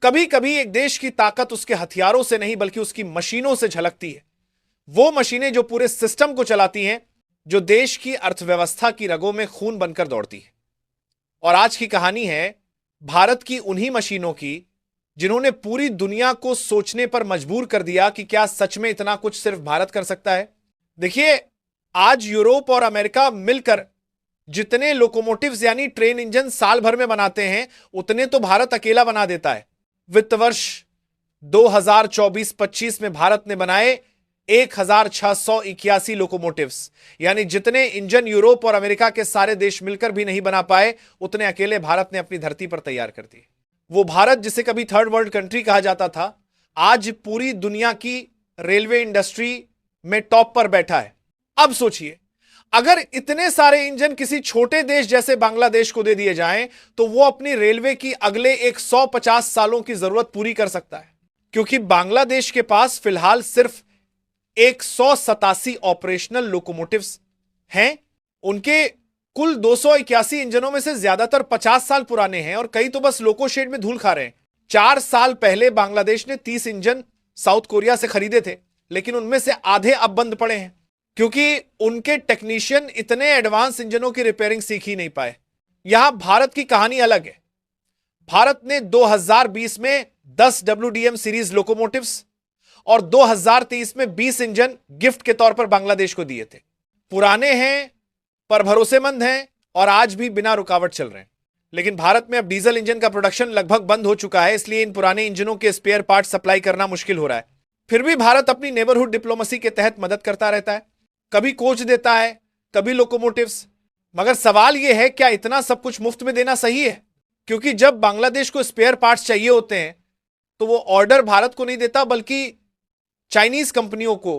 कभी कभी एक देश की ताकत उसके हथियारों से नहीं बल्कि उसकी मशीनों से झलकती है। वो मशीनें जो पूरे सिस्टम को चलाती हैं, जो देश की अर्थव्यवस्था की रगों में खून बनकर दौड़ती है। और आज की कहानी है भारत की उन्हीं मशीनों की जिन्होंने पूरी दुनिया को सोचने पर मजबूर कर दिया कि क्या सच में इतना कुछ सिर्फ भारत कर सकता है। देखिए, आज यूरोप और अमेरिका मिलकर जितने लोकोमोटिव्स यानी ट्रेन इंजन साल भर में बनाते हैं, उतने तो भारत अकेला बना देता है। वित्त वर्ष 2024-25 में भारत ने बनाए 1681 लोकोमोटिव्स, यानी जितने इंजन यूरोप और अमेरिका के सारे देश मिलकर भी नहीं बना पाए, उतने अकेले भारत ने अपनी धरती पर तैयार कर दिए। वो भारत जिसे कभी थर्ड वर्ल्ड कंट्री कहा जाता था, आज पूरी दुनिया की रेलवे इंडस्ट्री में टॉप पर बैठा है। अब सोचिए, अगर इतने सारे इंजन किसी छोटे देश जैसे बांग्लादेश को दे दिए जाएं, तो वो अपनी रेलवे की अगले 150 सालों की जरूरत पूरी कर सकता है, क्योंकि बांग्लादेश के पास फिलहाल सिर्फ 187 ऑपरेशनल लोकोमोटिव्स हैं। उनके कुल 281 इंजनों में से ज्यादातर 50 साल पुराने हैं और कई तो बस लोको शेड में धूल खा रहे हैं। 4 साल पहले बांग्लादेश ने 30 इंजन साउथ कोरिया से खरीदे थे, लेकिन उनमें से आधे अब बंद पड़े हैं क्योंकि उनके टेक्नीशियन इतने एडवांस इंजनों की रिपेयरिंग सीख ही नहीं पाए। यहां भारत की कहानी अलग है। भारत ने 2020 में 10 WDM सीरीज लोकोमोटिव्स और 2023 में 20 इंजन गिफ्ट के तौर पर बांग्लादेश को दिए थे। पुराने हैं पर भरोसेमंद हैं और आज भी बिना रुकावट चल रहे हैं। लेकिन भारत में अब डीजल इंजन का प्रोडक्शन लगभग बंद हो चुका है, इसलिए इन पुराने इंजनों के स्पेयर पार्ट सप्लाई करना मुश्किल हो रहा है। फिर भी भारत अपनी नेबरहुड डिप्लोमेसी के तहत मदद करता रहता है, कभी कोच देता है, कभी लोकोमोटिव्स। मगर सवाल यह है, क्या इतना सब कुछ मुफ्त में देना सही है? क्योंकि जब बांग्लादेश को स्पेयर पार्ट्स चाहिए होते हैं तो वो ऑर्डर भारत को नहीं देता बल्कि चाइनीज कंपनियों को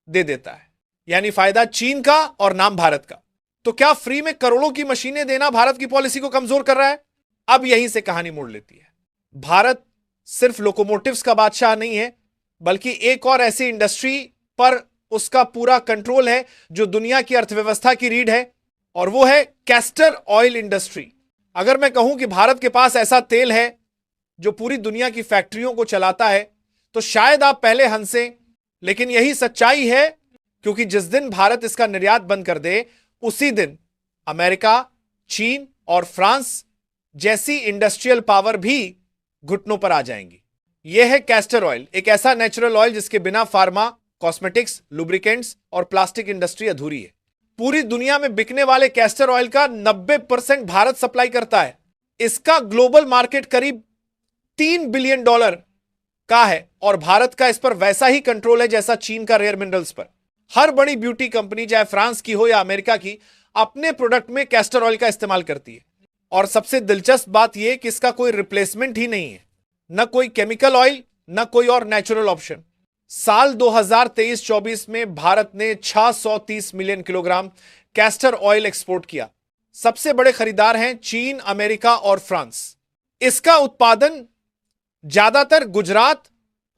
दे देता है, यानी फायदा चीन का और नाम भारत का। तो क्या फ्री में करोड़ों की मशीनें देना भारत की पॉलिसी को कमजोर कर रहा है? अब यहीं से कहानी मोड़ लेती है। भारत सिर्फ लोकोमोटिव्स का बादशाह नहीं है, बल्कि एक और ऐसी इंडस्ट्री पर उसका पूरा कंट्रोल है जो दुनिया की अर्थव्यवस्था की रीढ़ है, और वो है कैस्टर ऑयल इंडस्ट्री। अगर मैं कहूं कि भारत के पास ऐसा तेल है जो पूरी दुनिया की फैक्ट्रियों को चलाता है, तो शायद आप पहले हंसें, लेकिन यही सच्चाई है। क्योंकि जिस दिन भारत इसका निर्यात बंद कर दे, उसी दिन अमेरिका, चीन और फ्रांस जैसी इंडस्ट्रियल पावर भी घुटनों पर आ जाएंगी। यह है कैस्टर ऑयल, एक ऐसा नेचुरल ऑयल जिसके बिना फार्मा, कॉस्मेटिक्स, लुब्रिकेंट्स और प्लास्टिक इंडस्ट्री अधूरी है। पूरी दुनिया में बिकने वाले कैस्टर ऑयल का 90% भारत सप्लाई करता है। इसका ग्लोबल मार्केट करीब $3 बिलियन का है और भारत का इस पर वैसा ही कंट्रोल है जैसा चीन का रेयर मिनरल्स पर। हर बड़ी ब्यूटी कंपनी, चाहे फ्रांस की हो या अमेरिका की, अपने प्रोडक्ट में कैस्टर ऑयल का इस्तेमाल करती है। और सबसे दिलचस्प बात यह कि इसका कोई रिप्लेसमेंट ही नहीं है, न कोई केमिकल ऑयल, न कोई और नेचुरल ऑप्शन। साल 2023-24 में भारत ने 630 million kilogram castor oil export किया। सबसे बड़े खरीदार हैं चीन, अमेरिका और फ्रांस। इसका उत्पादन ज्यादातर गुजरात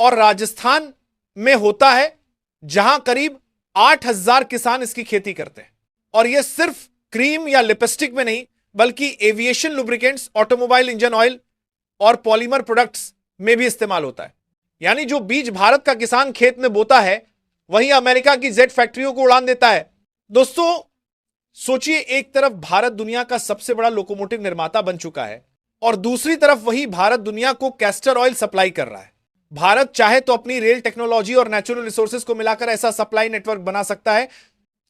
और राजस्थान में होता है, जहां करीब 8000 किसान इसकी खेती करते हैं। और यह सिर्फ क्रीम या लिपस्टिक में नहीं, बल्कि aviation lubricants, automobile engine oil और पॉलीमर प्रोडक्ट्स में भी इस्तेमाल होता है। यानी जो बीज भारत का किसान खेत में बोता है, वहीं अमेरिका की जेट फैक्ट्रियों को उड़ान देता है। दोस्तों सोचिए, एक तरफ भारत दुनिया का सबसे बड़ा लोकोमोटिव निर्माता बन चुका है और दूसरी तरफ वही भारत दुनिया को कैस्टर ऑयल सप्लाई कर रहा है। भारत चाहे तो अपनी रेल टेक्नोलॉजी और नेचुरल रिसोर्सेज को मिलाकर ऐसा सप्लाई नेटवर्क बना सकता है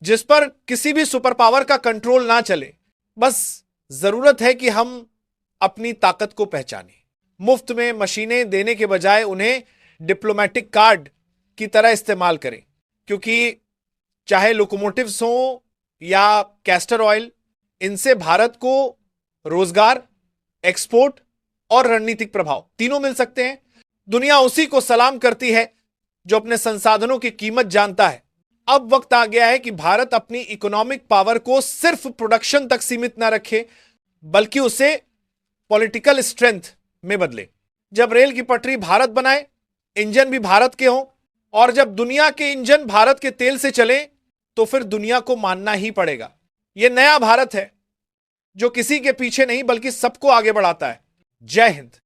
जिस पर किसी भी सुपर पावर का कंट्रोल ना चले। बस जरूरत है कि हम अपनी ताकत को पहचानें। मुफ्त में मशीनें देने के बजाय उन्हें डिप्लोमेटिक कार्ड की तरह इस्तेमाल करें, क्योंकि चाहे लोकोमोटिव्स हो या कैस्टर ऑयल, इनसे भारत को रोजगार, एक्सपोर्ट और रणनीतिक प्रभाव तीनों मिल सकते हैं। दुनिया उसी को सलाम करती है जो अपने संसाधनों की कीमत जानता है। अब वक्त आ गया है कि भारत अपनी इकोनॉमिक पावर को सिर्फ प्रोडक्शन तक सीमित ना रखे, बल्कि उसे पॉलिटिकल स्ट्रेंथ में बदले। जब रेल की पटरी भारत बनाए, इंजन भी भारत के हों, और जब दुनिया के इंजन भारत के तेल से चले, तो फिर दुनिया को मानना ही पड़ेगा। यह नया भारत है जो किसी के पीछे नहीं बल्कि सबको आगे बढ़ाता है। जय हिंद।